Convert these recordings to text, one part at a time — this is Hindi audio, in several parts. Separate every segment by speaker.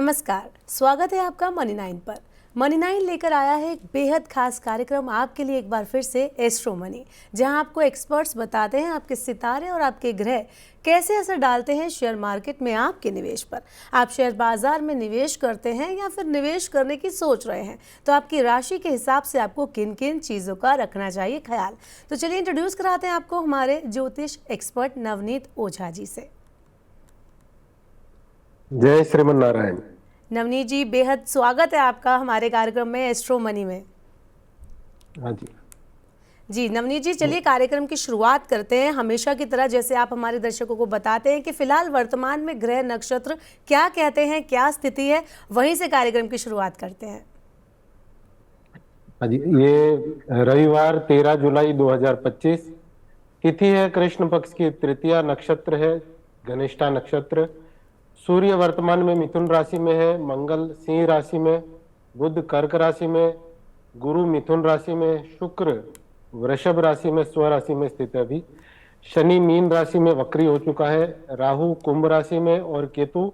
Speaker 1: नमस्कार, स्वागत है आपका मनी 9 पर। मनी 9 लेकर आया है एक बेहद खास कार्यक्रम आपके लिए एक बार फिर से एस्ट्रो मनी, जहां आपको एक्सपर्ट्स बताते हैं आपके सितारे और आपके ग्रह कैसे असर डालते हैं शेयर मार्केट में आपके निवेश पर। आप शेयर बाजार में निवेश करते हैं या फिर निवेश करने की सोच रहे हैं, तो आपकी राशि के हिसाब से आपको किन किन चीज़ों का रखना चाहिए ख्याल। तो चलिए इंट्रोड्यूस कराते हैं आपको हमारे ज्योतिष एक्सपर्ट नवनीत ओझा जी से।
Speaker 2: जय श्रीमन नारायण।
Speaker 1: नवनीत जी, बेहद स्वागत है आपका हमारे कार्यक्रम में एस्ट्रो मनी में।
Speaker 2: हाँ जी।
Speaker 1: जी नवनीत जी, चलिए कार्यक्रम की शुरुआत करते हैं। हमेशा की तरह जैसे आप हमारे दर्शकों को बताते हैं कि फिलहाल वर्तमान में ग्रह नक्षत्र क्या कहते हैं, क्या स्थिति है, वहीं से कार्यक्रम की शुरुआत करते हैं।
Speaker 2: हाँ जी, ये रविवार 13 जुलाई 2025, तिथि है कृष्ण पक्ष की तृतीया, नक्षत्र है घनिष्ठा नक्षत्र। सूर्य वर्तमान में मिथुन राशि में है, मंगल सिंह राशि में, बुध कर्क राशि में, गुरु मिथुन राशि में, शुक्र वृषभ राशि में स्व राशि में स्थित है अभी। शनि मीन राशि में वक्री हो चुका है, राहु कुंभ राशि में और केतु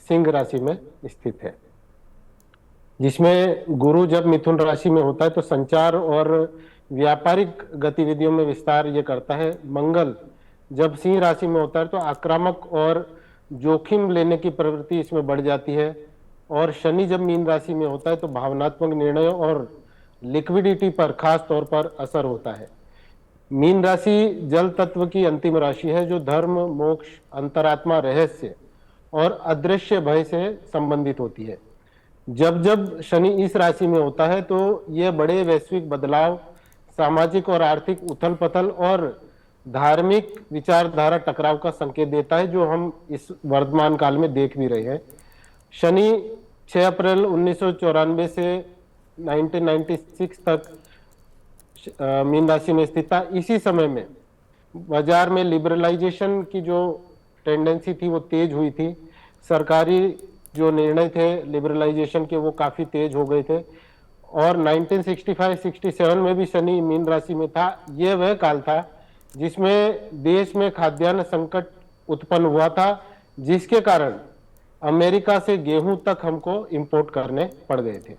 Speaker 2: सिंह राशि में स्थित है। जिसमें गुरु जब मिथुन राशि में होता है तो संचार और व्यापारिक गतिविधियों में विस्तार ये करता है। मंगल जब सिंह राशि में होता है तो आक्रामक और जोखिम लेने की प्रवृत्ति इसमें बढ़ जाती है। और शनि जब मीन राशि में होता है तो भावनात्मक निर्णय और लिक्विडिटी पर खास तौर पर असर होता है। मीन राशि जल तत्व की अंतिम राशि है जो धर्म, मोक्ष, अंतरात्मा, रहस्य और अदृश्य भय से संबंधित होती है। जब जब शनि इस राशि में होता है तो ये बड़े वैश्विक बदलाव, सामाजिक और आर्थिक उथल पथल और धार्मिक विचारधारा टकराव का संकेत देता है, जो हम इस वर्तमान काल में देख भी रहे हैं। शनि 6 अप्रैल 1994 से 1996 तक मीन राशि में स्थित था। इसी समय में बाजार में लिबरलाइजेशन की जो टेंडेंसी थी वो तेज हुई थी। सरकारी जो निर्णय थे लिबरलाइजेशन के वो काफी तेज हो गए थे। और 1965-67 में भी शनि मीन राशि में था। ये वह काल था जिसमें देश में खाद्यान्न संकट उत्पन्न हुआ था, जिसके कारण अमेरिका से गेहूं तक हमको इंपोर्ट करने पड़ गए थे।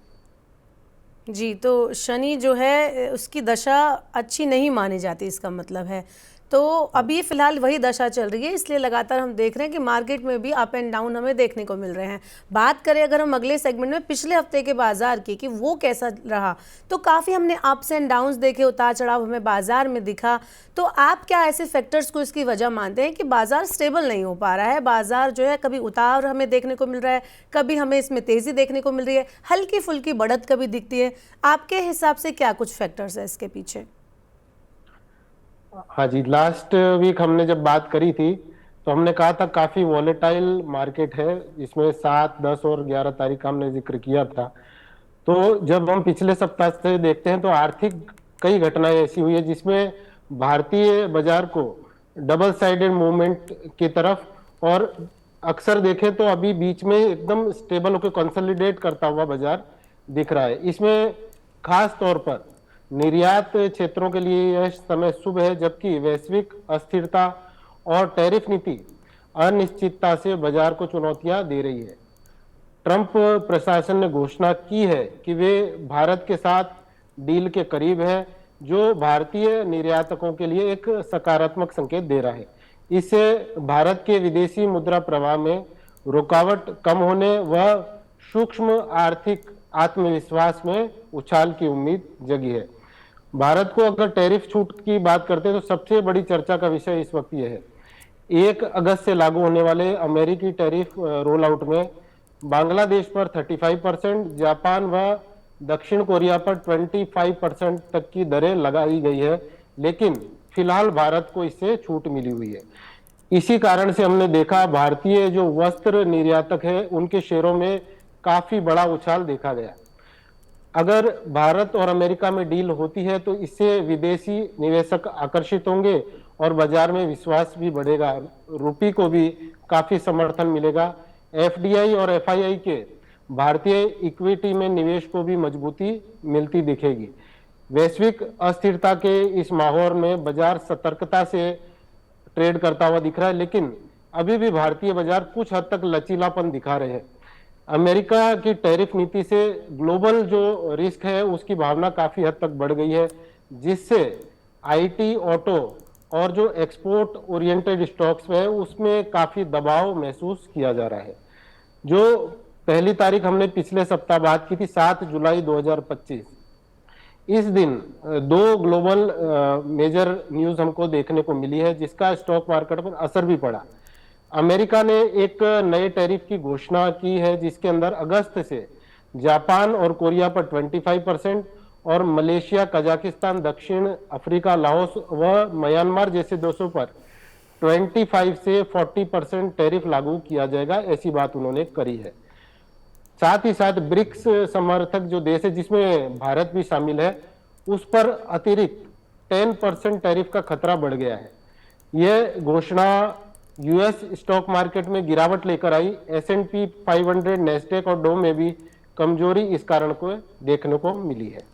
Speaker 1: जी, तो शनि जो है उसकी दशा अच्छी नहीं मानी जाती, इसका मतलब है। तो अभी फिलहाल वही दशा चल रही है, इसलिए लगातार हम देख रहे हैं कि मार्केट में भी अप एंड डाउन हमें देखने को मिल रहे हैं। बात करें अगर हम अगले सेगमेंट में पिछले हफ्ते के बाजार की कि वो कैसा रहा, तो काफ़ी हमने अप्स एंड डाउन्स देखे, उतार चढ़ाव हमें बाजार में दिखा। तो आप क्या ऐसे फैक्टर्स को इसकी वजह मानते हैं कि बाजार स्टेबल नहीं हो पा रहा है? बाजार जो है कभी उतार हमें देखने को मिल रहा है, कभी हमें इसमें तेज़ी देखने को मिल रही है, हल्की फुल्की बढ़त कभी दिखती है। आपके हिसाब से क्या कुछ फैक्टर्स है इसके पीछे?
Speaker 2: हाँ जी, लास्ट वीक हमने जब बात करी थी तो हमने कहा था काफी वॉलेटाइल मार्केट है, इसमें 7, 10 और 11 तारीख का हमने जिक्र किया था। तो जब हम पिछले सप्ताह से देखते हैं तो आर्थिक कई घटनाएं ऐसी हुई है जिसमें भारतीय बाजार को डबल साइडेड मूवमेंट की तरफ, और अक्सर देखें तो अभी बीच में एकदम स्टेबल होकर कंसोलिडेट करता हुआ बाजार दिख रहा है। इसमें खास तौर पर निर्यात क्षेत्रों के लिए यह समय शुभ है, जबकि वैश्विक अस्थिरता और टैरिफ नीति अनिश्चितता से बाजार को चुनौतियां दे रही है। ट्रंप प्रशासन ने घोषणा की है कि वे भारत के साथ डील के करीब है, जो भारतीय निर्यातकों के लिए एक सकारात्मक संकेत दे रहा है। इससे भारत के विदेशी मुद्रा प्रवाह में रुकावट कम होने व सूक्ष्म आर्थिक आत्मविश्वास में उछाल की उम्मीद जगी है। भारत को अगर टैरिफ छूट की बात करते हैं तो सबसे बड़ी चर्चा का विषय इस वक्त यह है, 1 अगस्त से लागू होने वाले अमेरिकी टैरिफ रोल आउट में बांग्लादेश पर 35%, जापान व दक्षिण कोरिया पर 25% तक की दरें लगाई गई है, लेकिन फिलहाल भारत को इससे छूट मिली हुई है। इसी कारण से हमने देखा भारतीय जो वस्त्र निर्यातक है उनके शेयरों में काफी बड़ा उछाल देखा गया। अगर भारत और अमेरिका में डील होती है तो इससे विदेशी निवेशक आकर्षित होंगे और बाजार में विश्वास भी बढ़ेगा, रुपये को भी काफी समर्थन मिलेगा। एफडीआई और एफआईआई के भारतीय इक्विटी में निवेश को भी मजबूती मिलती दिखेगी। वैश्विक अस्थिरता के इस माहौल में बाजार सतर्कता से ट्रेड करता हुआ दिख रहा है, लेकिन अभी भी भारतीय बाजार कुछ हद तक लचीलापन दिखा रहे हैं। अमेरिका की टैरिफ नीति से ग्लोबल जो रिस्क है उसकी भावना काफी हद तक बढ़ गई है, जिससे आईटी, ऑटो और जो एक्सपोर्ट ओरिएंटेड स्टॉक्स है उसमें काफी दबाव महसूस किया जा रहा है। जो पहली तारीख हमने पिछले सप्ताह बात की थी 7 जुलाई 2025, इस दिन दो ग्लोबल मेजर न्यूज हमको देखने को मिली है जिसका स्टॉक मार्केट पर असर भी पड़ा। अमेरिका ने एक नए टैरिफ की घोषणा की है जिसके अंदर अगस्त से जापान और कोरिया पर 25% और मलेशिया, कजाकिस्तान, दक्षिण अफ्रीका, लाओस व म्यांमार जैसे देशों पर 25 से 40% टैरिफ लागू किया जाएगा, ऐसी बात उन्होंने करी है। साथ ही साथ ब्रिक्स समर्थक जो देश है जिसमें भारत भी शामिल है, उस पर अतिरिक्त 10% टैरिफ का खतरा बढ़ गया है। यह घोषणा यूएस स्टॉक मार्केट में गिरावट लेकर आई। S&P 500, नेस्डेक और डो में भी कमजोरी इस कारण को देखने को मिली है।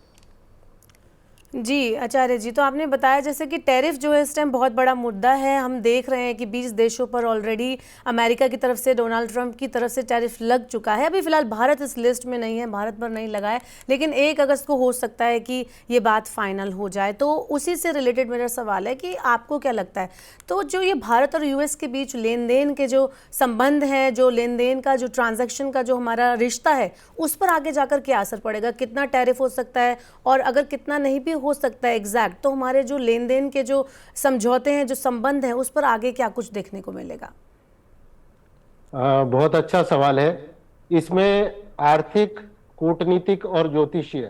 Speaker 1: जी आचार्य जी, तो आपने बताया जैसे कि टैरिफ जो है इस टाइम बहुत बड़ा मुद्दा है। हम देख रहे हैं कि 20 देशों पर ऑलरेडी अमेरिका की तरफ से, डोनाल्ड ट्रंप की तरफ से टैरिफ लग चुका है। अभी फिलहाल भारत इस लिस्ट में नहीं है, भारत पर नहीं लगा है, लेकिन 1 अगस्त को हो सकता है कि ये बात फाइनल हो जाए। तो उसी से रिलेटेड मेरा सवाल है कि आपको क्या लगता है, तो जो ये भारत और यूएस के बीच लेन देन के जो संबंध हैं, जो लेन देन का जो ट्रांजैक्शन का जो हमारा रिश्ता है, उस पर आगे जाकर क्या असर पड़ेगा? कितना टैरिफ हो सकता है, और अगर कितना नहीं भी हो सकता है एग्जैक्ट, तो हमारे जो लेन देन के जो समझौते हैं, जो संबंध है, उस पर आगे क्या कुछ देखने को मिलेगा?
Speaker 2: बहुत अच्छा सवाल है। इसमें आर्थिक, कूटनीतिक और ज्योतिषीय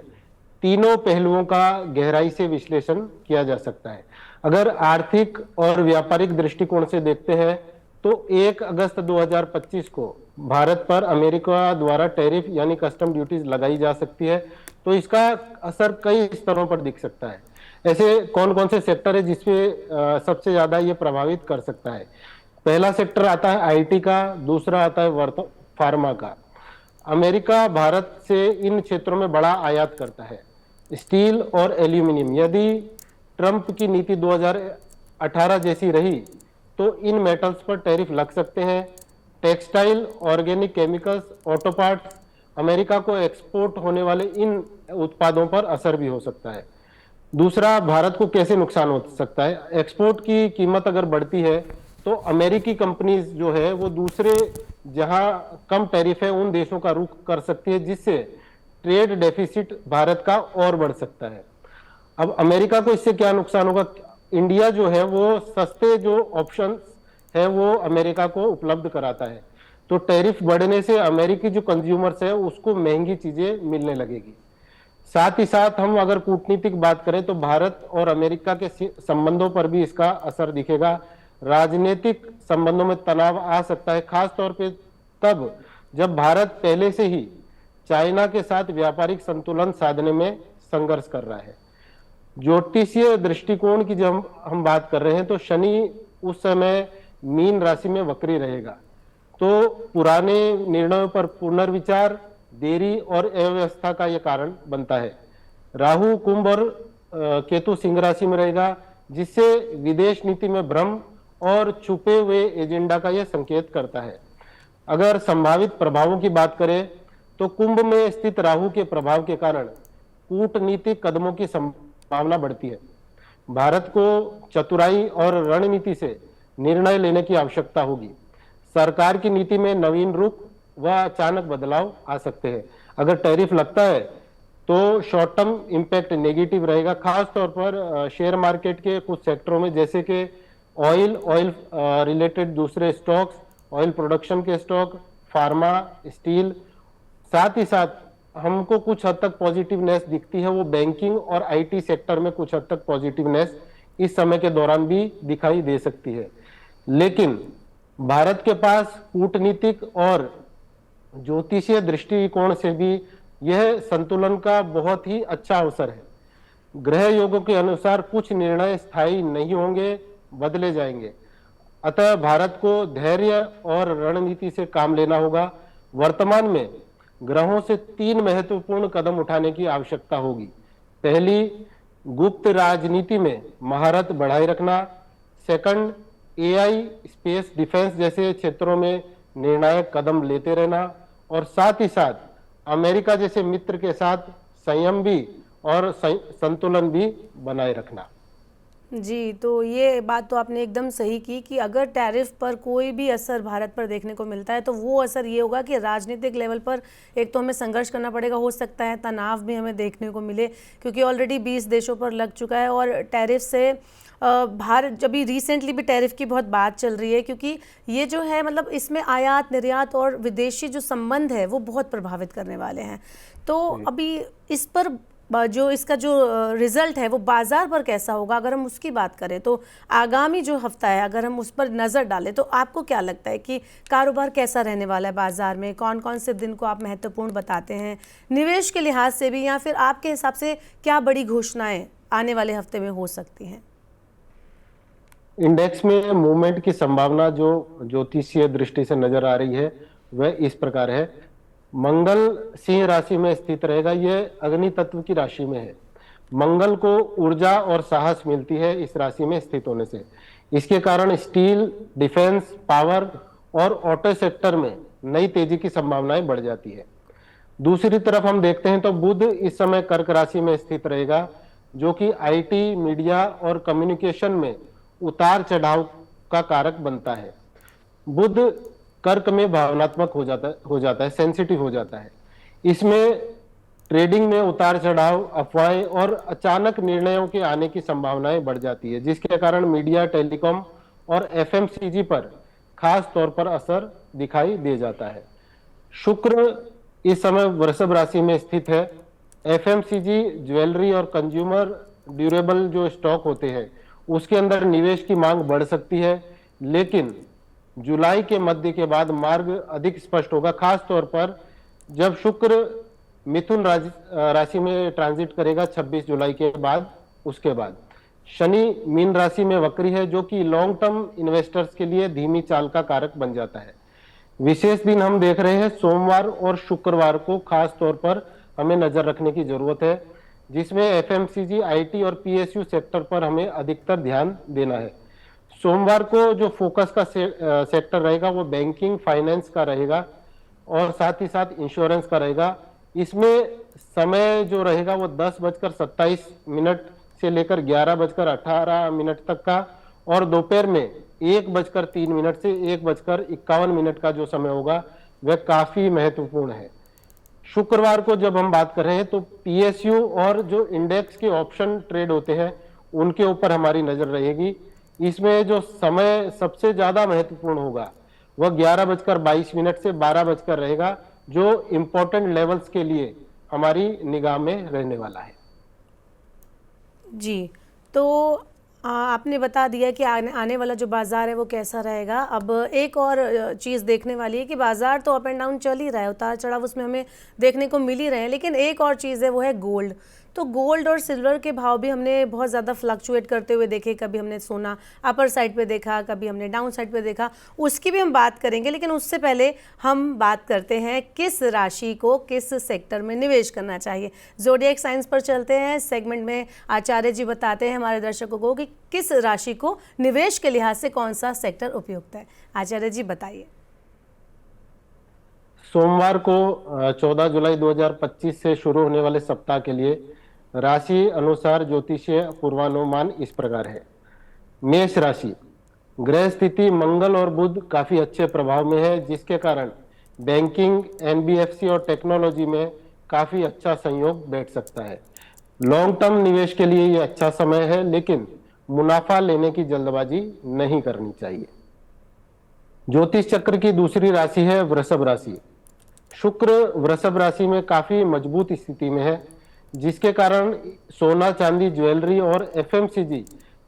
Speaker 2: तीनों पहलुओं का गहराई से विश्लेषण किया जा सकता है। अगर आर्थिक और व्यापारिक दृष्टिकोण से देखते हैं तो 1 अगस्त 2025 को भारत पर अमेरिका द्वारा टैरिफ यानी कस्टम ड्यूटीज लगाई जा सकती है। तो इसका असर कई स्तरों पर दिख सकता है। ऐसे कौन कौन से सेक्टर है जिसपे सबसे ज्यादा ये प्रभावित कर सकता है? पहला सेक्टर आता है आईटी का, दूसरा आता है फार्मा का। अमेरिका भारत से इन क्षेत्रों में बड़ा आयात करता है, स्टील और एल्यूमिनियम। यदि ट्रंप की नीति 2018 जैसी रही तो इन मेटल्स पर टैरिफ लग सकते हैं। Textile, organic chemicals, auto parts, America को एक्सपोर्ट होने वाले इन उत्पादों पर असर भी हो सकता है। दूसरा, भारत को कैसे नुकसान हो सकता है? एक्सपोर्ट की कीमत अगर बढ़ती है तो अमेरिकी कंपनीज जो है वो दूसरे जहां कम टैरिफ है उन देशों का रुख कर सकती है, जिससे ट्रेड डेफिसिट भारत का और बढ़ सकता है। अब अमेरिका को इससे क्या नुकसान होगा? इंडिया जो है वो सस्ते जो ऑप्शंस है वो अमेरिका को उपलब्ध कराता है, तो टैरिफ बढ़ने से अमेरिकी जो कंज्यूमर्स है उसको महंगी चीजें मिलने लगेगी। साथ ही साथ हम अगर कूटनीतिक बात करें तो भारत और अमेरिका के संबंधों पर भी इसका असर दिखेगा। राजनीतिक संबंधों में तनाव आ सकता है, खास तौर पे तब जब भारत पहले से ही चाइना के साथ व्यापारिक संतुलन साधने में संघर्ष कर रहा है। ज्योतिषीय दृष्टिकोण की जब हम बात कर रहे हैं तो शनि उस समय मीन राशि में वक्री रहेगा, तो पुराने निर्णयों पर पुनर्विचार, देरी और अव्यवस्था का यह कारण बनता है। राहु कुंभ और केतु सिंह राशि में रहेगा, जिससे विदेश नीति में भ्रम और छुपे हुए एजेंडा का यह संकेत करता है। अगर संभावित प्रभावों की बात करें तो कुंभ में स्थित राहु के प्रभाव के कारण कूटनीतिक कदमों की संभावना बढ़ती है। भारत को चतुराई और रणनीति से निर्णय लेने की आवश्यकता होगी। सरकार की नीति में नवीन रुख व अचानक बदलाव आ सकते हैं। अगर टैरिफ लगता है तो शॉर्ट टर्म इंपैक्ट नेगेटिव रहेगा, खास तौर पर शेयर मार्केट के कुछ सेक्टरों में, जैसे कि ऑयल रिलेटेड दूसरे स्टॉक्स, ऑयल प्रोडक्शन के स्टॉक, फार्मा, स्टील। साथ ही साथ हमको कुछ हद तक पॉजिटिवनेस दिखती है वो बैंकिंग और आईटी सेक्टर में कुछ हद तक पॉजिटिवनेस इस समय के दौरान भी दिखाई दे सकती है। लेकिन भारत के पास कूटनीतिक और ज्योतिषीय दृष्टिकोण से भी यह संतुलन का बहुत ही अच्छा अवसर है। ग्रह योगों के अनुसार कुछ निर्णय स्थायी नहीं होंगे, बदले जाएंगे। अतः भारत को धैर्य और रणनीति से काम लेना होगा। वर्तमान में ग्रहों से 3 महत्वपूर्ण कदम उठाने की आवश्यकता होगी। पहली, गुप्त राजनीति में महारत बढ़ाए रखना। सेकंड, एआई, स्पेस, डिफेंस जैसे क्षेत्रों में निर्णायक कदम लेते रहना। और साथ ही साथ अमेरिका जैसे मित्र के साथ संयम भी और संतुलन भी बनाए रखना।
Speaker 1: जी, तो ये बात तो आपने एकदम सही की कि अगर टैरिफ पर कोई भी असर भारत पर देखने को मिलता है तो वो असर ये होगा कि राजनीतिक लेवल पर एक तो हमें संघर्ष करना पड़ेगा, हो सकता है तनाव भी हमें देखने को मिले, क्योंकि ऑलरेडी 20 देशों पर लग चुका है। और टैरिफ से भारत, अभी रिसेंटली भी टैरिफ की बहुत बात चल रही है, क्योंकि ये जो है मतलब इसमें आयात निर्यात और विदेशी जो संबंध है वो बहुत प्रभावित करने वाले हैं। तो अभी इस पर जो इसका जो रिजल्ट है वो बाजार पर कैसा होगा, अगर हम उसकी बात करें तो आगामी जो हफ्ता है अगर हम उस पर नज़र डालें तो आपको क्या लगता है कि कारोबार कैसा रहने वाला है बाजार में? कौन कौन से दिन को आप महत्वपूर्ण बताते हैं निवेश के लिहाज से भी, या फिर आपके हिसाब से क्या बड़ी घोषणाएं आने वाले हफ्ते में हो सकती हैं?
Speaker 2: इंडेक्स में मूवमेंट की संभावना जो ज्योतिषीय दृष्टि से नजर आ रही है वह इस प्रकार है। मंगल सिंह राशि में स्थित रहेगा, यह अग्नि तत्व की राशि में है। मंगल को ऊर्जा और साहस मिलती है इस राशि में स्थित होने से। इसके कारण स्टील, डिफेंस, पावर और ऑटो सेक्टर में नई तेजी की संभावनाएं बढ़ जाती है। दूसरी तरफ हम देखते हैं तो बुध इस समय कर्क राशि में स्थित रहेगा, जो कि आईटी, मीडिया और कम्युनिकेशन में उतार चढ़ाव का कारक बनता है। बुध कर्क में भावनात्मक हो जाता है, सेंसिटिव हो जाता है। इसमें ट्रेडिंग में उतार चढ़ाव, अफवाहें और अचानक निर्णयों के आने की संभावनाएं बढ़ जाती है, जिसके कारण मीडिया, टेलीकॉम और एफएमसीजी पर खास तौर पर असर दिखाई दे जाता है। शुक्र इस समय वृषभ राशि में स्थित है। एफएमसीजी, ज्वेलरी और कंज्यूमर ड्यूरेबल जो स्टॉक होते हैं उसके अंदर निवेश की मांग बढ़ सकती है, लेकिन जुलाई के मध्य के बाद मार्ग अधिक स्पष्ट होगा, खास तौर पर जब शुक्र मिथुन राशि में ट्रांजिट करेगा 26 जुलाई के बाद। उसके बाद शनि मीन राशि में वक्री है, जो कि लॉन्ग टर्म इन्वेस्टर्स के लिए धीमी चाल का कारक बन जाता है। विशेष दिन हम देख रहे हैं सोमवार और शुक्रवार को खास तौर पर हमें नजर रखने की जरूरत है, जिसमें एफएमसीजी, आईटी और पीएसयू सेक्टर पर हमें अधिकतर ध्यान देना है। सोमवार को जो फोकस का सेक्टर रहेगा वो बैंकिंग, फाइनेंस का रहेगा और साथ ही साथ इंश्योरेंस का रहेगा। इसमें समय जो रहेगा वो 10:27 से लेकर 11:18 तक का, और दोपहर में 1:03 से 1:51 का जो समय होगा वह काफी महत्वपूर्ण है। शुक्रवार को जब हम बात कर रहे हैं तो पीएसयू और जो इंडेक्स के ऑप्शन ट्रेड होते हैं उनके ऊपर हमारी नजर रहेगी। इसमें जो समय सबसे ज्यादा महत्वपूर्ण होगा वह 11:22 से 12 रहेगा, जो इंपॉर्टेंट लेवल्स के लिए हमारी निगाह में रहने वाला है।
Speaker 1: जी, तो आपने बता दिया कि आने वाला जो बाज़ार है वो कैसा रहेगा। अब एक और चीज़ देखने वाली है कि बाज़ार तो अप एंड डाउन चल ही रहा है, उतार चढ़ाव उसमें हमें देखने को मिल ही रहे हैं, लेकिन एक और चीज़ है वो है गोल्ड। तो गोल्ड और सिल्वर के भाव भी हमने बहुत ज़्यादा फ्लक्चुएट करते हुए देखे। कभी हमने सोना अपर साइड पे देखा, कभी हमने डाउन साइड पे देखा, उसकी भी हम बात करेंगे। लेकिन उससे पहले हम बात करते हैं किस राशि को किस सेक्टर में निवेश करना चाहिए। ज़ोडिएक साइंस पर चलते हैं। सेगमेंट में आचार्य जी बताते हैं हमारे दर्शकों को कि किस राशि को निवेश के लिहाज से कौन सा सेक्टर उपयुक्त है। आचार्य जी बताइए।
Speaker 2: सोमवार को 14 जुलाई 2025 से शुरू होने वाले सप्ताह के लिए राशि अनुसार ज्योतिषीय पूर्वानुमान इस प्रकार है। मेष राशि, ग्रह स्थिति मंगल और बुध काफी अच्छे प्रभाव में है, जिसके कारण बैंकिंग, एनबीएफसी और टेक्नोलॉजी में काफी अच्छा संयोग बैठ सकता है। लॉन्ग टर्म निवेश के लिए ये अच्छा समय है, लेकिन मुनाफा लेने की जल्दबाजी नहीं करनी चाहिए। ज्योतिष चक्र की दूसरी राशि है वृषभ राशि। शुक्र वृषभ राशि में काफी मजबूत स्थिति में है, जिसके कारण सोना, चांदी, ज्वेलरी और एफएमसीजी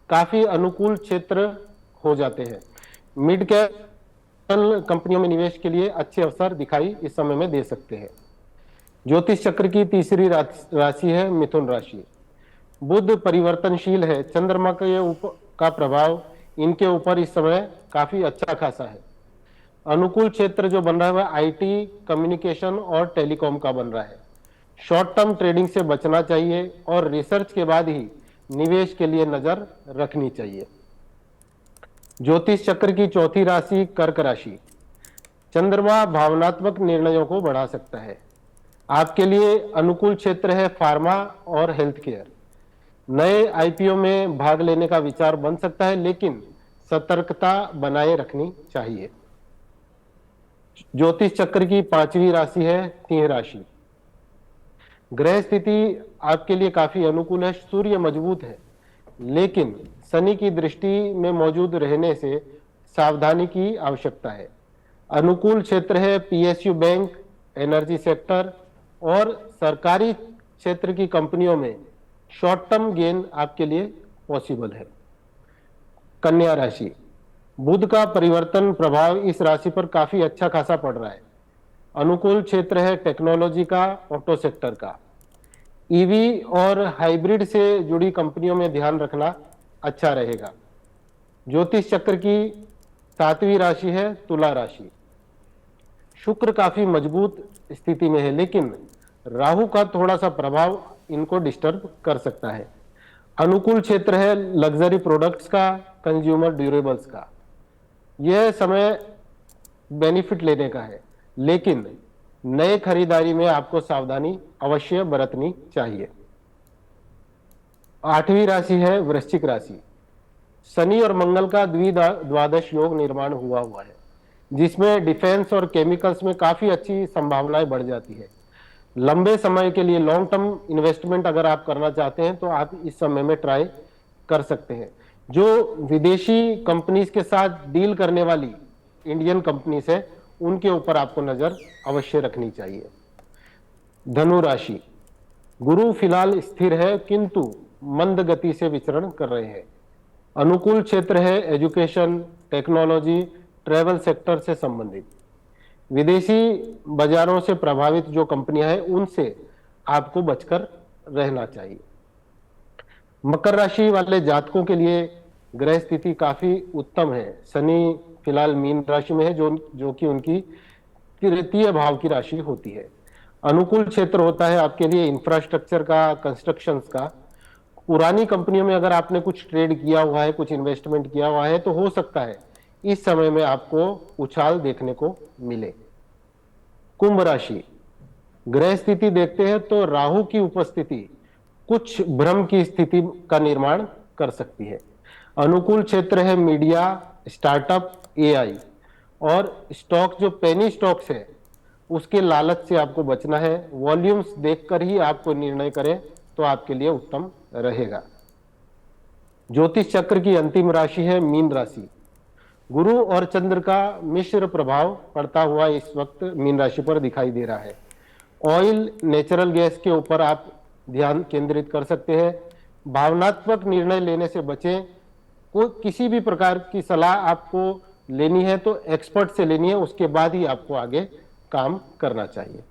Speaker 2: काफी अनुकूल क्षेत्र हो जाते हैं। मिड कैप कंपनियों में निवेश के लिए अच्छे अवसर दिखाई इस समय में दे सकते हैं। ज्योतिष चक्र की तीसरी राशि है मिथुन राशि। बुध परिवर्तनशील है, चंद्रमा का प्रभाव इनके ऊपर इस समय काफी अच्छा खासा है। अनुकूल क्षेत्र जो बन रहा है वह आईटी, कम्युनिकेशन और टेलीकॉम का बन रहा है। शॉर्ट टर्म ट्रेडिंग से बचना चाहिए और रिसर्च के बाद ही निवेश के लिए नजर रखनी चाहिए। ज्योतिष चक्र की चौथी राशि कर्क राशि। चंद्रमा भावनात्मक निर्णयों को बढ़ा सकता है। आपके लिए अनुकूल क्षेत्र है फार्मा और हेल्थ केयर। नए आईपीओ में भाग लेने का विचार बन सकता है, लेकिन सतर्कता बनाए रखनी चाहिए। ज्योतिष चक्र की 5वीं राशि है सिंह राशि। ग्रह स्थिति आपके लिए काफी अनुकूल है। सूर्य मजबूत है, लेकिन शनि की दृष्टि में मौजूद रहने से सावधानी की आवश्यकता है। अनुकूल क्षेत्र है पीएसयू बैंक, एनर्जी सेक्टर और सरकारी क्षेत्र की कंपनियों में शॉर्ट टर्म गेन आपके लिए पॉसिबल है। कन्या राशि। बुध का परिवर्तन प्रभाव इस राशि पर काफी अच्छा खासा पड़ रहा है। अनुकूल क्षेत्र है टेक्नोलॉजी का, ऑटो सेक्टर का। ईवी और हाइब्रिड से जुड़ी कंपनियों में ध्यान रखना अच्छा रहेगा। ज्योतिष चक्र की 7वीं राशि है तुला राशि। शुक्र काफी मजबूत स्थिति में है, लेकिन राहु का थोड़ा सा प्रभाव इनको डिस्टर्ब कर सकता है। अनुकूल क्षेत्र है लग्जरी प्रोडक्ट्स का, कंज्यूमर ड्यूरेबल्स का। यह समय बेनिफिट लेने का है, लेकिन नए खरीदारी में आपको सावधानी अवश्य बरतनी चाहिए। 8वीं राशि है वृश्चिक राशि। शनि और मंगल का द्वादश योग निर्माण हुआ है, जिसमें डिफेंस और केमिकल्स में काफी अच्छी संभावनाएं बढ़ जाती है। लंबे समय के लिए लॉन्ग टर्म इन्वेस्टमेंट अगर आप करना चाहते हैं तो आप इस समय में ट्राई कर सकते हैं। जो विदेशी कंपनीज के साथ डील करने वाली इंडियन कंपनीज है, उनके ऊपर आपको नजर अवश्य रखनी चाहिए। धनु राशि। गुरु फिलहाल स्थिर है, किंतु मंद गति से विचरण कर रहे हैं। अनुकूल क्षेत्र है एजुकेशन, टेक्नोलॉजी, ट्रैवल सेक्टर से संबंधित। विदेशी बाजारों से प्रभावित जो कंपनियां हैं, उनसे आपको बचकर रहना चाहिए। मकर राशि वाले जातकों के लिए ग्रह स्थिति काफी उत्तम है। शनि फिलहाल मीन राशि में है, जो कि उनकी तृतीय भाव की राशि होती है। अनुकूल क्षेत्र होता है आपके लिए इंफ्रास्ट्रक्चर का, कंस्ट्रक्शंस का। पुरानी कंपनियों में अगर आपने कुछ ट्रेड किया हुआ है, कुछ इन्वेस्टमेंट किया हुआ है, तो हो सकता है इस समय में आपको उछाल देखने को मिले। कुंभ राशि। ग्रह स्थिति देखते हैं तो राहु की उपस्थिति कुछ भ्रम की स्थिति का निर्माण कर सकती है। अनुकूल क्षेत्र है मीडिया, स्टार्टअप, एआई और स्टॉक। जो पेनी स्टॉक्स है उसके लालच से आपको बचना है। वॉल्यूम्स देखकर ही आपको निर्णय करें तो आपके लिए उत्तम रहेगा। ज्योतिष चक्र की अंतिम राशि है मीन राशि। गुरु और चंद्र का मिश्र प्रभाव पड़ता हुआ इस वक्त मीन राशि पर दिखाई दे रहा है। ऑयल, नेचुरल गैस के ऊपर आप ध्यान केंद्रित कर सकते हैं। भावनात्मक निर्णय लेने से बचें। कोई किसी भी प्रकार की सलाह आपको लेनी है तो एक्सपर्ट से लेनी है, उसके बाद ही आपको आगे काम करना चाहिए।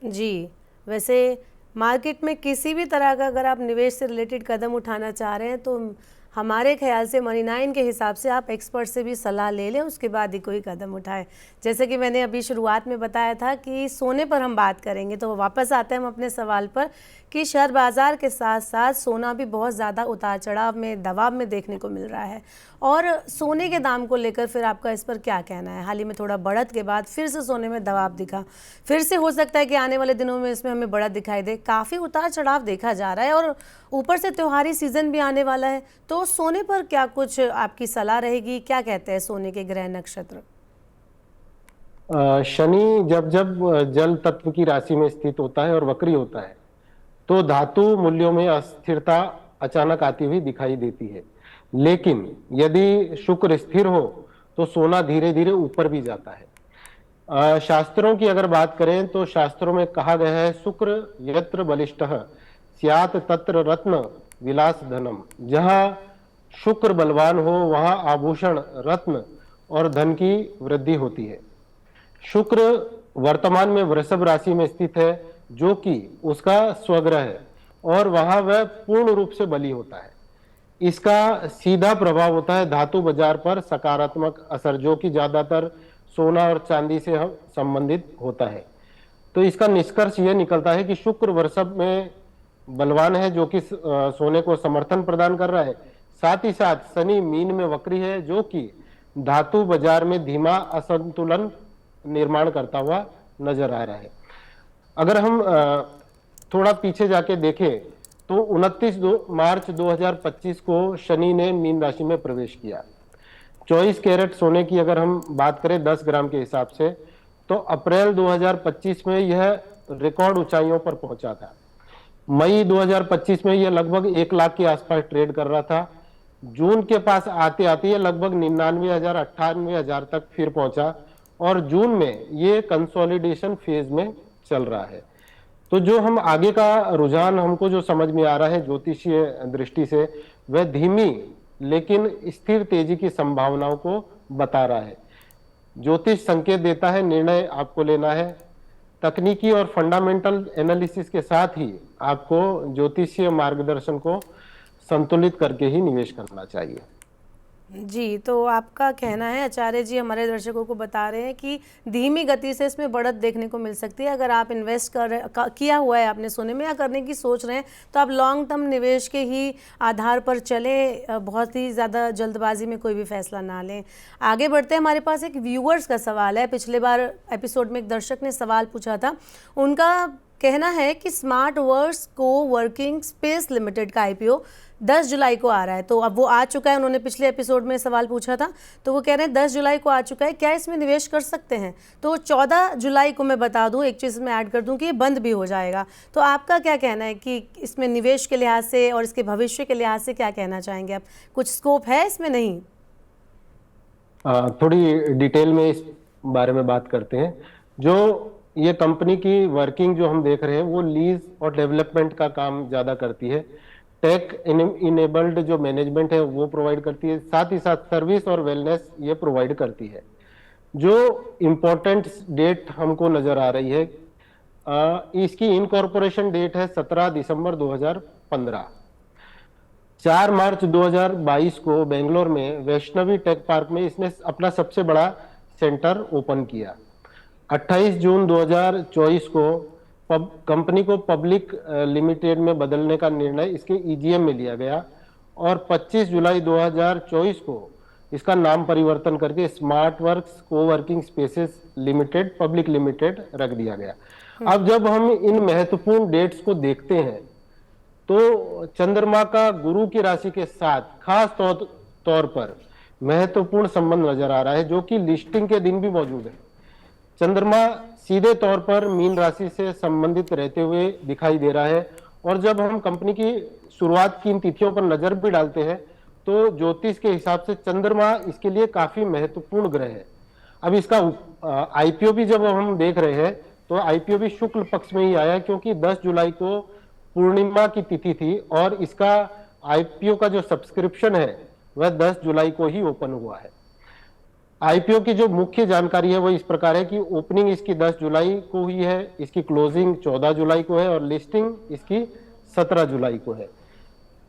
Speaker 1: जी, वैसे मार्केट में किसी भी तरह का अगर आप निवेश से रिलेटेड कदम उठाना चाह रहे हैं तो हमारे ख्याल से मनी9 के हिसाब से आप एक्सपर्ट से भी सलाह ले लें, उसके बाद ही कोई कदम उठाएं। जैसे कि मैंने अभी शुरुआत में बताया था कि सोने पर हम बात करेंगे, तो वापस आते हैं हम अपने सवाल पर कि शेयर बाज़ार के साथ साथ सोना भी बहुत ज़्यादा उतार चढ़ाव में, दबाव में देखने को मिल रहा है। और सोने के दाम को लेकर फिर आपका इस पर क्या कहना है? हाल ही में थोड़ा बढ़त के बाद फिर से सोने में दबाव दिखा, फिर से हो सकता है कि आने वाले दिनों में इसमें हमें बढ़त दिखाई दे। काफ़ी उतार चढ़ाव देखा जा रहा है और ऊपर से त्योहारी सीजन भी आने वाला है, तो सोने पर क्या कुछ आपकी सलाह रहेगी? क्या कहते हैं सोने के ग्रह नक्षत्र?
Speaker 2: शनि जब जब जल तत्व की राशि में स्थित होता है और वक्री होता है तो धातु मूल्यों में अस्थिरता अचानक आती हुई दिखाई देती है। लेकिन यदि शुक्र स्थिर हो तो सोना धीरे धीरे ऊपर भी जाता है। शास्त्रों की अगर बात करें तो शास्त्रों में कहा गया है शुक्र यत्र बलिष्ठः स्यात् तत्र रत्न विलास धनम। जहां शुक्र बलवान हो वहां आभूषण, रत्न और धन की वृद्धि होती है। शुक्र वर्तमान में वृषभ राशि में स्थित है, जो कि उसका स्वग्रह है और वहां वह पूर्ण रूप से बली होता है। इसका सीधा प्रभाव होता है धातु बाजार पर सकारात्मक असर, जो कि ज्यादातर सोना और चांदी से संबंधित होता है। तो इसका निष्कर्ष यह निकलता है कि शुक्र वृषभ में बलवान है, जो कि सोने को समर्थन प्रदान कर रहा है। साथ ही साथ शनि मीन में वक्री है, जो कि धातु बाजार में धीमा असंतुलन निर्माण करता हुआ नजर आ रहा है। अगर हम थोड़ा पीछे जाके देखें तो 29 मार्च 2025 को शनि ने मीन राशि में प्रवेश किया। 24 कैरेट सोने की अगर हम बात करें 10 ग्राम के हिसाब से, तो अप्रैल 2025 में यह रिकॉर्ड ऊंचाइयों पर पहुंचा था। मई 2025 में यह लगभग 1 लाख के आसपास ट्रेड कर रहा था। जून के पास आते आते ये लगभग 99,000 98,000 तक फिर पहुंचा, और जून में ये कंसोलिडेशन फेज में चल रहा है। तो जो हम आगे का रुझान हमको जो समझ में आ रहा है ज्योतिषीय दृष्टि से, वह धीमी लेकिन स्थिर तेजी की संभावनाओं को बता रहा है। ज्योतिष संकेत देता है निर्णय आपको लेना है। तकनीकी और फंडामेंटल एनालिसिस के साथ ही आपको ज्योतिषीय मार्गदर्शन को संतुलित करके ही निवेश करना चाहिए।
Speaker 1: जी, तो आपका कहना है, आचार्य जी हमारे दर्शकों को बता रहे हैं कि धीमी गति से इसमें बढ़त देखने को मिल सकती है। अगर आप इन्वेस्ट किया हुआ है आपने सोने में या करने की सोच रहे हैं, तो आप लॉन्ग टर्म निवेश के ही आधार पर चलें, बहुत ही ज़्यादा जल्दबाजी में कोई भी फैसला ना लें। आगे बढ़ते हैं, हमारे पास एक व्यूअर्स का सवाल है। पिछले बार एपिसोड में एक दर्शक ने सवाल पूछा था। उनका कहना है कि स्मार्ट वर्क्स को वर्किंग स्पेस लिमिटेड का IPO 10 जुलाई को आ रहा है। तो अब वो आ चुका है, उन्होंने पिछले एपिसोड में सवाल पूछा था, तो वो कह रहे हैं 10 जुलाई को आ चुका है, क्या इसमें निवेश कर सकते हैं? तो 14 जुलाई को मैं बता दूं, एक चीज़ में ऐड कर दूं कि ये बंद भी हो जाएगा। तो आपका क्या कहना है कि इसमें निवेश के लिहाज से और इसके भविष्य के लिहाज से क्या कहना चाहेंगे आप? कुछ स्कोप है इसमें? नहीं,
Speaker 2: थोड़ी डिटेल में इस बारे में बात करते हैं। जो ये कंपनी की वर्किंग जो हम देख रहे हैं वो लीज और डेवलपमेंट का काम ज्यादा करती है। टेक इनेबल्ड जो मैनेजमेंट है वो प्रोवाइड करती है, साथ ही साथ सर्विस और वेलनेस ये प्रोवाइड करती है। जो इम्पोर्टेंट डेट हमको नजर आ रही है, इसकी इनकॉर्पोरेशन डेट है 17 दिसंबर 2015। 4 मार्च 2022 को बेंगलोर में वैष्णवी टेक पार्क में इसने अपना सबसे बड़ा सेंटर ओपन किया। 28 जून 2024 को कंपनी को पब्लिक लिमिटेड में बदलने का निर्णय इसके EGM में लिया गया, और 25 जुलाई 2024 को इसका नाम परिवर्तन करके smart works coworking spaces limited public limited रख दिया गया। अब जब हम इन महत्वपूर्ण डेट्स को देखते हैं तो चंद्रमा का गुरु की राशि के साथ खास तौर पर महत्वपूर्ण संबंध नजर आ रहा है, जो कि लिस्टिंग के दिन भी मौजूद है। चंद्रमा सीधे तौर पर मीन राशि से संबंधित रहते हुए दिखाई दे रहा है, और जब हम कंपनी की शुरुआत की इन तिथियों पर नजर भी डालते हैं तो ज्योतिष के हिसाब से चंद्रमा इसके लिए काफी महत्वपूर्ण ग्रह है। अब इसका IPO भी जब हम देख रहे हैं तो IPO भी शुक्ल पक्ष में ही आया, क्योंकि 10 जुलाई को पूर्णिमा की तिथि थी, और इसका IPO का जो सब्सक्रिप्शन है वह 10 जुलाई को ही ओपन हुआ है। IPO की जो मुख्य जानकारी है वो इस प्रकार है कि ओपनिंग इसकी 10 जुलाई को हुई है, इसकी क्लोजिंग 14 जुलाई को है, और लिस्टिंग इसकी 17 जुलाई को है।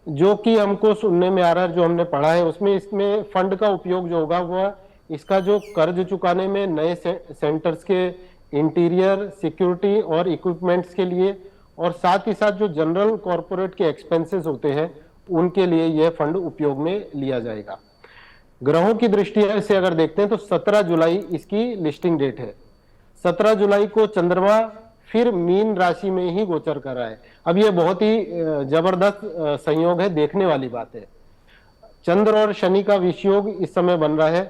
Speaker 2: जो कि हमको सुनने में आ रहा है, जो हमने पढ़ा है उसमें इसमें फंड का उपयोग जो होगा वह इसका जो कर्ज चुकाने में नए सेंटर्स के इंटीरियर सिक्योरिटी और इक्विपमेंट्स के लिए, और साथ ही साथ जो जनरल कॉर्पोरेट के एक्सपेंसेस होते हैं उनके लिए यह फंड उपयोग में लिया जाएगा। ग्रहों की दृष्टि से अगर देखते हैं तो 17 जुलाई इसकी लिस्टिंग डेट है। 17 जुलाई को चंद्रमा फिर मीन राशि में ही गोचर कर रहा है। अब यह बहुत ही जबरदस्त संयोग है, देखने वाली बात है। चंद्र और शनि का विषयोग इस समय बन रहा है।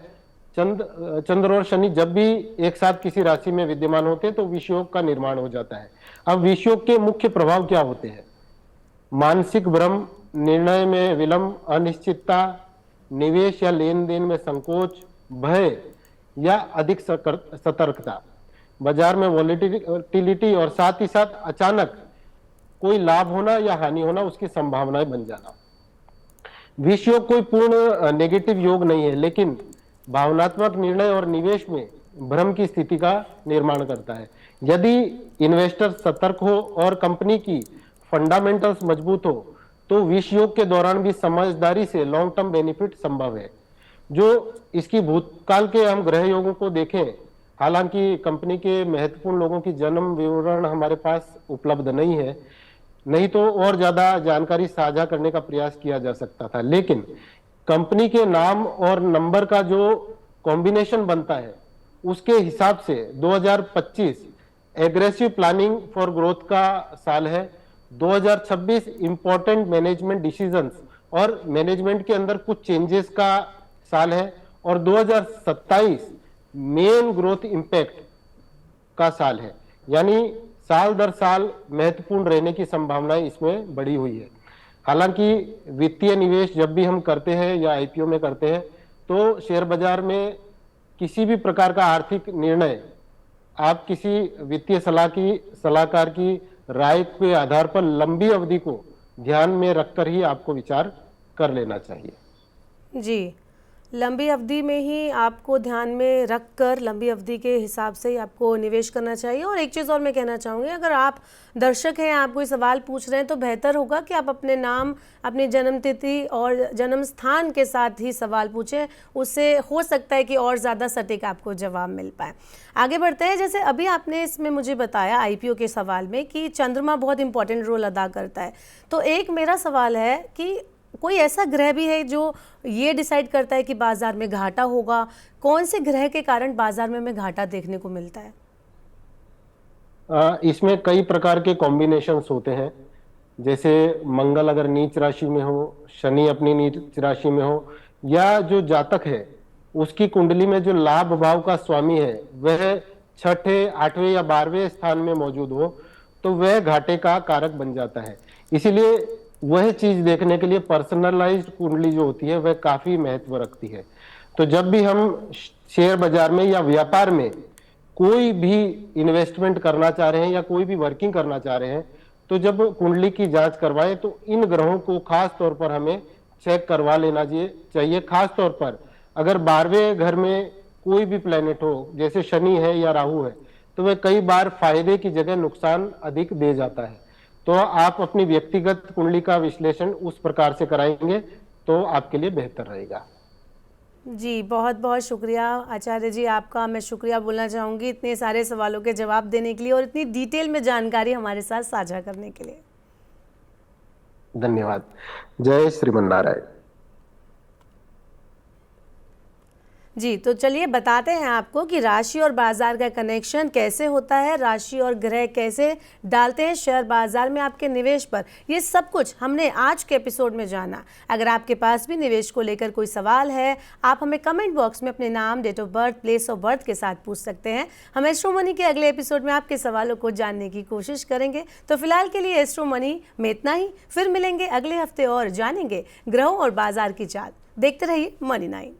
Speaker 2: चंद्र और शनि जब भी एक साथ किसी राशि में विद्यमान होते हैं तो विषयोग का निर्माण हो जाता है। अब विषयोग के मुख्य प्रभाव क्या होते हैं? मानसिक भ्रम, निर्णय में विलंब, अनिश्चितता, निवेश या लेन देन में संकोच, भय या अधिक सतर्कता, बाजार में वॉलेटिलिटी, और साथ ही साथ अचानक कोई लाभ होना या हानि होना उसकी संभावनाएं बन जाना। विष योग कोई पूर्ण नेगेटिव योग नहीं है, लेकिन भावनात्मक निर्णय और निवेश में भ्रम की स्थिति का निर्माण करता है। यदि इन्वेस्टर सतर्क हो और कंपनी की फंडामेंटल्स मजबूत हो तो विष योग के दौरान भी समझदारी से लॉन्ग टर्म बेनिफिट संभव है। जो इसकी भूतकाल के हम ग्रह योगों को देखें, हालांकि कंपनी के महत्वपूर्ण लोगों की जन्म विवरण हमारे पास उपलब्ध नहीं है, नहीं तो और ज्यादा जानकारी साझा करने का प्रयास किया जा सकता था, लेकिन कंपनी के नाम और नंबर का जो कॉम्बिनेशन बनता है उसके हिसाब से 2025 एग्रेसिव प्लानिंग फॉर ग्रोथ का साल है। 2026 इंपॉर्टेंट मैनेजमेंट डिसीजंस और मैनेजमेंट के अंदर कुछ चेंजेस का साल है। और 2027 मेन ग्रोथ इंपैक्ट का साल है। यानी साल दर साल महत्वपूर्ण रहने की संभावनाएं इसमें बढ़ी हुई है। हालांकि वित्तीय निवेश जब भी हम करते हैं या आईपीओ में करते हैं तो शेयर बाजार में किसी भी प्रकार का आर्थिक निर्णय आप किसी वित्तीय सलाहकार की राय के आधार पर लंबी अवधि को ध्यान में रखकर ही आपको विचार कर लेना चाहिए।
Speaker 1: जी, लंबी अवधि में ही आपको ध्यान में रखकर लंबी अवधि के हिसाब से ही आपको निवेश करना चाहिए। और एक चीज़ और मैं कहना चाहूँगी, अगर आप दर्शक हैं, आप कोई सवाल पूछ रहे हैं, तो बेहतर होगा कि आप अपने नाम, अपनी जन्म तिथि और जन्म स्थान के साथ ही सवाल पूछें। उससे हो सकता है कि और ज़्यादा सटीक आपको जवाब मिल पाए। आगे बढ़ते हैं। जैसे अभी आपने इसमें मुझे बताया आईपीओ के सवाल में कि चंद्रमा बहुत इंपॉर्टेंट रोल अदा करता है, तो एक मेरा सवाल है कि कोई ऐसा ग्रह भी है जो ये डिसाइड करता है कि बाजार में घाटा होगा? कौन से ग्रह के कारण बाजार में हमें घाटा देखने को मिलता है?
Speaker 2: इसमें कई प्रकार के कॉम्बिनेशंस होते हैं। जैसे मंगल अगर नीच राशि में हो, शनि अपनी नीच राशि में हो, या जो जातक है उसकी कुंडली में जो लाभ भाव का स्वामी है वह छठे, आठवें या 12वें स्थान में मौजूद हो, तो वह घाटे का कारक बन जाता है। इसीलिए वह चीज देखने के लिए पर्सनलाइज्ड कुंडली जो होती है वह काफी महत्व रखती है। तो जब भी हम शेयर बाजार में या व्यापार में कोई भी इन्वेस्टमेंट करना चाह रहे हैं या कोई भी वर्किंग करना चाह रहे हैं, तो जब कुंडली की जांच करवाएं तो इन ग्रहों को खास तौर पर हमें चेक करवा लेना चाहिए। खास तौर पर अगर 12वें घर में कोई भी प्लेनेट हो, जैसे शनि है या राहु है, तो वह कई बार फायदे की जगह नुकसान अधिक दे जाता है। तो आप अपनी व्यक्तिगत कुंडली का विश्लेषण उस प्रकार से कराएंगे तो आपके लिए बेहतर रहेगा।
Speaker 1: जी, बहुत बहुत शुक्रिया आचार्य जी आपका। मैं शुक्रिया बोलना चाहूँगी इतने सारे सवालों के जवाब देने के लिए और इतनी डिटेल में जानकारी हमारे साथ साझा करने के लिए।
Speaker 2: धन्यवाद। जय श्रीमन नारायण।
Speaker 1: जी, तो चलिए बताते हैं आपको कि राशि और बाजार का कनेक्शन कैसे होता है, राशि और ग्रह कैसे डालते हैं शेयर बाजार में आपके निवेश पर। ये सब कुछ हमने आज के एपिसोड में जाना। अगर आपके पास भी निवेश को लेकर कोई सवाल है, आप हमें कमेंट बॉक्स में अपने नाम, date of birth, place of birth के साथ पूछ सकते हैं। हम एस्ट्रो मनी के अगले एपिसोड में आपके सवालों को जानने की कोशिश करेंगे। तो फिलहाल के लिए एस्ट्रो मनी में इतना ही। फिर मिलेंगे अगले हफ्ते और जानेंगे ग्रहों और बाजार की चाल। देखते रहिए मनी 9।